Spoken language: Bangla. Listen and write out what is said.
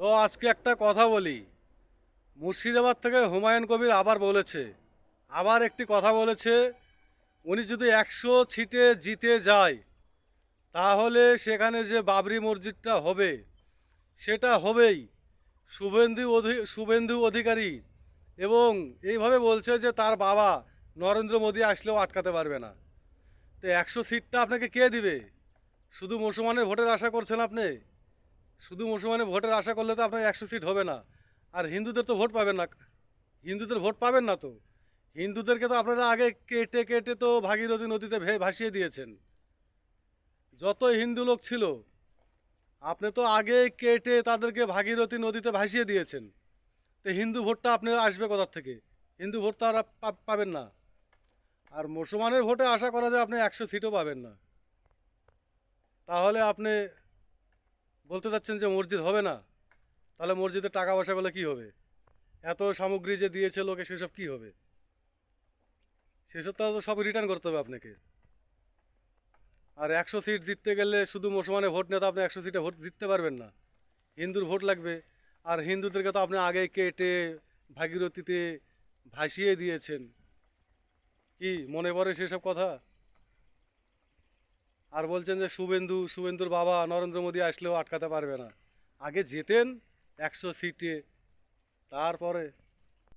তো আজকে একটা কথা বলি। মুর্শিদাবাদ থেকে হুমায়ুন কবির আবার একটি কথা বলেছে। উনি যদি 100 সিটে জিতে যায় তাহলে সেখানে যে বাবরি মসজিদটা হবে সেটা হবেই শুভেন্দু অধিকারী। এবং এইভাবে বলছে যে তার বাবা নরেন্দ্র মোদী আসলেও আটকাতে পারবে না। তো 100 সিটটা আপনাকে কে দিবে? শুধু মুসলমানের ভোটের আশা করছেন আপনি? শুধু মুসলমানের ভোটের আশা করলে তো আপনার 100 সিট হবে না। আর হিন্দুদের তো ভোট পাবেন না। হিন্দুদের ভোট পাবেন না তো। হিন্দুদেরকে তো আপনারা আগে কেটে কেটে তো ভাগীরথী নদীতে ভাসিয়ে দিয়েছেন। যত হিন্দু লোক ছিল আপনি তো আগে কেটে তাদেরকে ভাগীরথী নদীতে ভাসিয়ে দিয়েছেন। তো হিন্দু ভোটটা আপনার আসবে কোথা থেকে? হিন্দু ভোট তো আর পাবেন না। আর মুসলমানের ভোটে আশা করা যায় আপনি 100 সিটও পাবেন না। তাহলে আপনি বলতে চাচ্ছেন যে মসজিদ হবে না? তাহলে মসজিদের টাকা পয়সা গুলো কি হবে? এত সামগ্রী যে দিয়েছে লোকে সেসব কি হবে? সেসব তো সব রিটার্ন করতে হবে আপনাকে। আর 100 সিট জিততে গেলে শুধু মুসলমানের ভোট নিয়ে তো আপনি 100 সিটে ভোট জিততে পারবেন না। হিন্দুর ভোট লাগবে। আর হিন্দুদেরকে তো আপনি আগে কেটে ভাগীরথীতে ভাসিয়ে দিয়েছেন। কি মনে পড়ে সেসব কথা? আর বলছেন যে শুভেন্দুর বাবা নরেন্দ্র মোদী আসলেও আটকাতে পারবে না। আগে জেতেন 100 সিটে, তারপরে